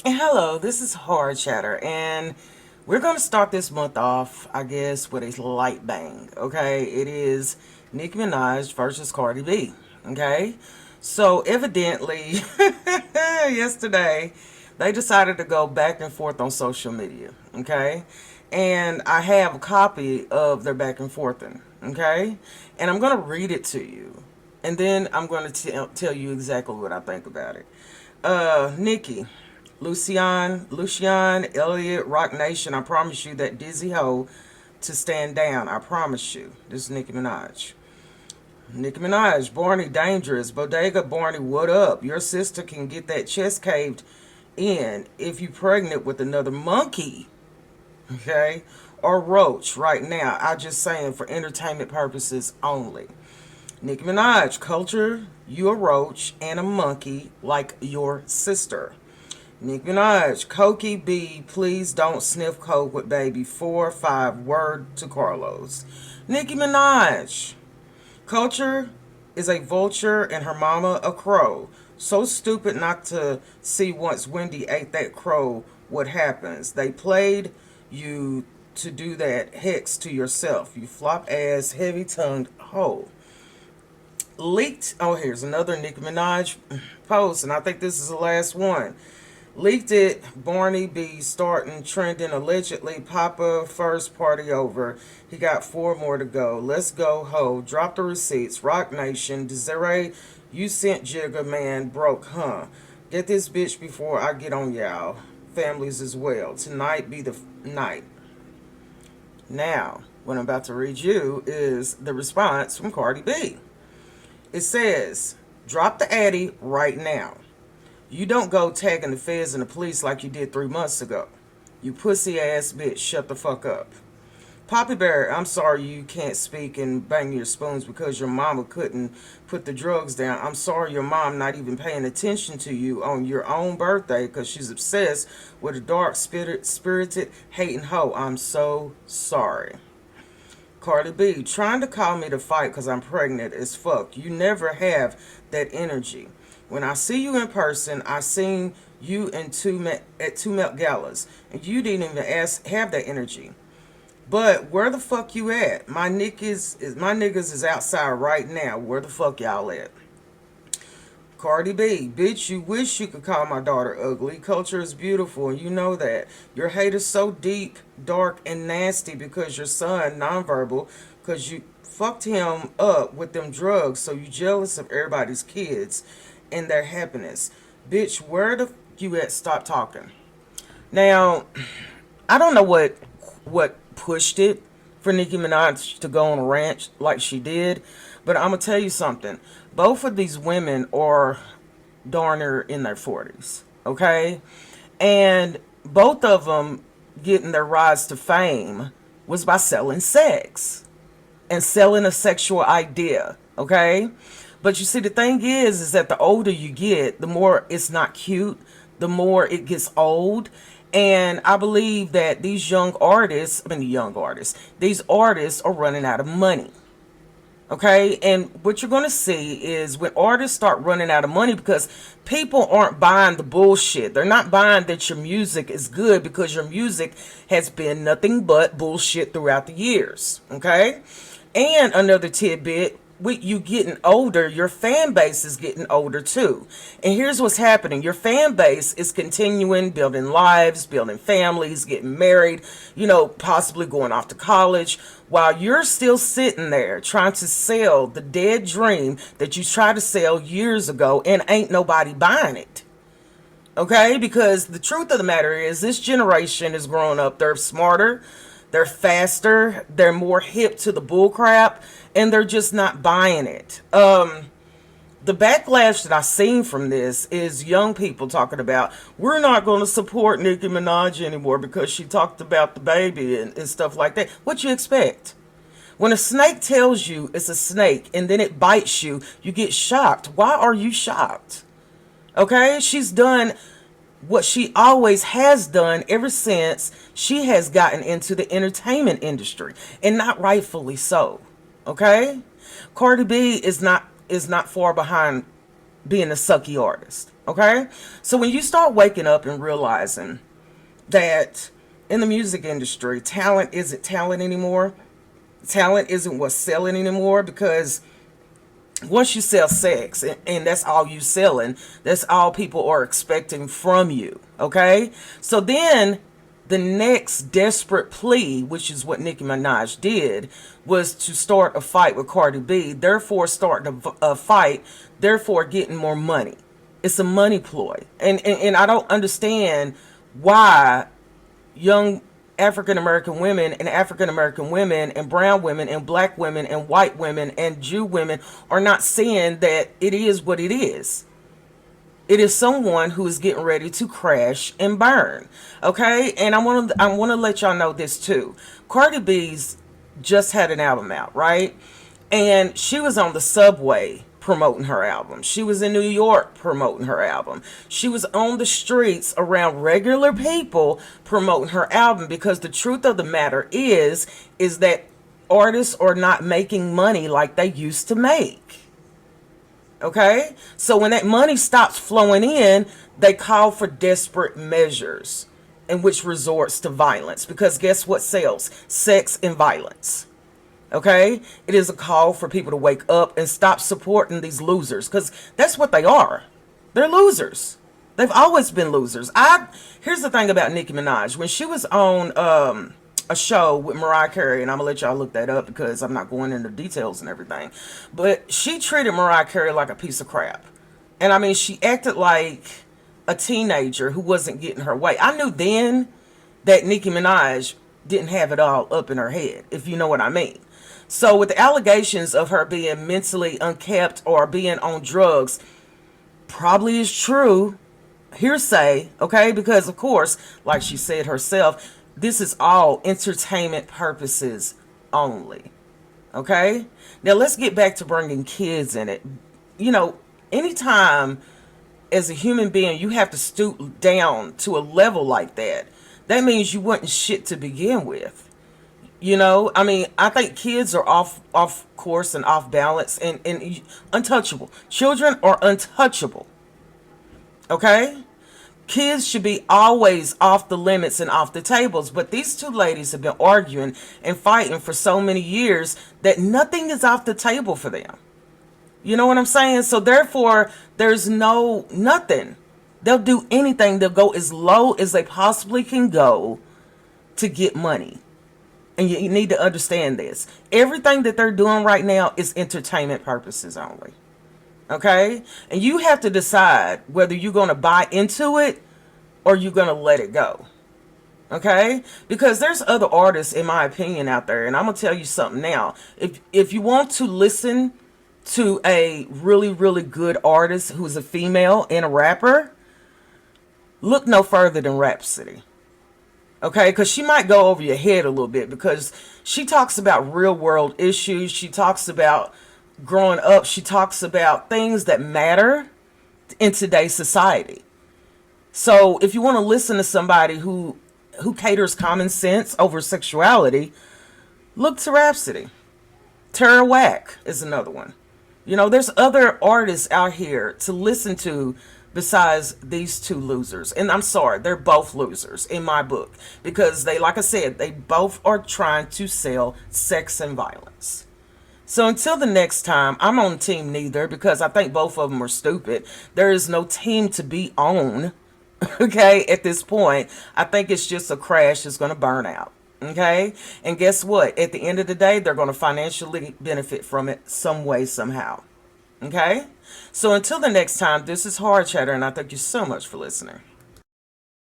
Hello, this is Hard Chatter, and we're going to start this month off, I guess, with a light bang. Okay, it is Nicki Minaj versus Cardi B. Okay, so evidently, yesterday they decided to go back and forth on social media. Okay, and I have a copy of their back and forthing. Okay, and I'm going to read it to you, and then I'm going to tell you exactly what I think about it. Nicki. Lucian, Elliott, Rock Nation, I promise you that dizzy hoe to stand down. I promise you. This is Nicki Minaj. Nicki Minaj, Barney Dangerous, Bodega Barney, what up? Your sister can get that chest caved in if you pregnant with another monkey, okay? Or roach right now. I just saying for entertainment purposes only. Nicki Minaj, culture, you a roach and a monkey like your sister. Nicki Minaj, Cokie B, please don't sniff coke with baby 4 5 word to Carlos. Nicki Minaj, culture is a vulture and her mama a crow. So stupid not to see once Wendy ate that crow what happens. They played you to do that hex to yourself. You flop ass, heavy tongued hoe. Leaked, oh, here's another Nicki Minaj post, and I think this is the last one. Leaked it, Barney B starting trending allegedly. Papa first party over. He got 4 more to go. Let's go, ho. Drop the receipts. Rock Nation. Desiree, you sent Jigga man broke, huh? Get this bitch before I get on y'all. Families as well. Tonight be the night. Now, what I'm about to read you is the response from Cardi B. It says, drop the Addy right now. You don't go tagging the feds and the police like you did 3 months ago. You pussy ass bitch, shut the fuck up. Poppy Bear, I'm sorry you can't speak and bang your spoons because your mama couldn't put the drugs down. I'm sorry your mom not even paying attention to you on your own birthday because she's obsessed with a dark spirited hating hoe. I'm so sorry. Cardi B, trying to call me to fight because I'm pregnant as fuck. You never have that energy. When I see you in person, I seen you at two Met Galas, and you didn't even have that energy. But where the fuck you at? My niggas is outside right now. Where the fuck y'all at? Cardi B, bitch, you wish you could call my daughter ugly. Culture is beautiful, and you know that. Your hate is so deep, dark, and nasty because your son, nonverbal, because you fucked him up with them drugs, so you jealous of everybody's kids and their happiness. Bitch, where the you at? Stop talking. Now, I don't know what pushed it for Nicki Minaj to go on a rant like she did, but I'm gonna tell you something. Both of these women are darner in their 40s, okay? And both of them getting their rise to fame was by selling sex and selling a sexual idea, okay? But you see, the thing is that the older you get, the more it's not cute, the more it gets old. And I believe that these these artists are running out of money. Okay, and what you're going to see is when artists start running out of money because people aren't buying the bullshit. They're not buying that your music is good because your music has been nothing but bullshit throughout the years. Okay, and another tidbit, with you getting older, your fan base is getting older too. And here's what's happening. Your fan base is continuing building lives, building families, getting married, possibly going off to college, while you're still sitting there trying to sell the dead dream that you tried to sell years ago and ain't nobody buying it. Okay? Because the truth of the matter is this generation is growing up. They're smarter. They're faster. They're more hip to the bullcrap, and they're just not buying it. The backlash that I've seen from this is young people talking about we're not going to support Nicki Minaj anymore because she talked about the baby and stuff like that. What you expect? When a snake tells you it's a snake and then it bites you, you get shocked. Why are you shocked? Okay, she's done what she always has done ever since she has gotten into the entertainment industry, and not rightfully so. Okay, Cardi B is not far behind being a sucky artist. Okay? So when you start waking up and realizing that in the music industry, talent isn't talent anymore, talent isn't what's selling anymore, because once you sell sex and that's all you selling, that's all people are expecting from you. Okay? So then the next desperate plea, which is what Nicki Minaj did, was to start a fight with Cardi B, therefore starting a fight, therefore getting more money. It's a money ploy. And I don't understand why young African American women and African American women and brown women and black women and white women and Jew women are not seeing that it is what it is. It is someone who is getting ready to crash and burn. Okay? And I want to let y'all know this too. Cardi B's just had an album out, right? And she was on the subway promoting her album. She was in New York promoting her album. She was on the streets around regular people promoting her album, because the truth of the matter is that artists are not making money like they used to make. Okay? So when that money stops flowing in, they call for desperate measures, in which resorts to violence, because guess what sells? Sex and violence. Okay? It is a call for people to wake up and stop supporting these losers, because that's what they are. They're losers. They've always been losers. Here's the thing about Nicki Minaj. When she was on a show with Mariah Carey, and I'm going to let y'all look that up because I'm not going into details and everything, but she treated Mariah Carey like a piece of crap. And I mean, she acted like a teenager who wasn't getting her way. I knew then that Nicki Minaj didn't have it all up in her head, if you know what I mean. So with the allegations of her being mentally unkept or being on drugs, probably is true, hearsay, okay? Because of course, like she said herself, this is all entertainment purposes only, okay? Now let's get back to bringing kids in it. You know, anytime as a human being you have to stoop down to a level like that, that means you wasn't shit to begin with. You know, I mean, I think kids are off course and off balance and untouchable. Children are untouchable. Okay? Kids should be always off the limits and off the tables. But these two ladies have been arguing and fighting for so many years that nothing is off the table for them. You know what I'm saying? So therefore, there's nothing. They'll do anything. They'll go as low as they possibly can go to get money. And you need to understand this. Everything that they're doing right now is entertainment purposes only. Okay? And you have to decide whether you're going to buy into it or you're going to let it go. Okay? Because there's other artists, in my opinion, out there. And I'm going to tell you something now. If you want to listen to a really, really good artist who's a female and a rapper, look no further than Rhapsody. Okay, because she might go over your head a little bit, because she talks about real world issues. She talks about growing up. She talks about things that matter in today's society. So if you want to listen to somebody who caters common sense over sexuality, look to Rhapsody. Tara Wack is another one. You know, there's other artists out here to listen to besides these two losers. And I'm sorry, they're both losers in my book, because they, like I said, they both are trying to sell sex and violence. So until the next time, I'm on team neither, because I think both of them are stupid. There is no team to be on, okay, at this point. I think it's just a crash that's going to burn out, okay? And guess what? At the end of the day, they're going to financially benefit from it some way, somehow. Okay? So until the next time, this is Hard Chatter, and I thank you so much for listening.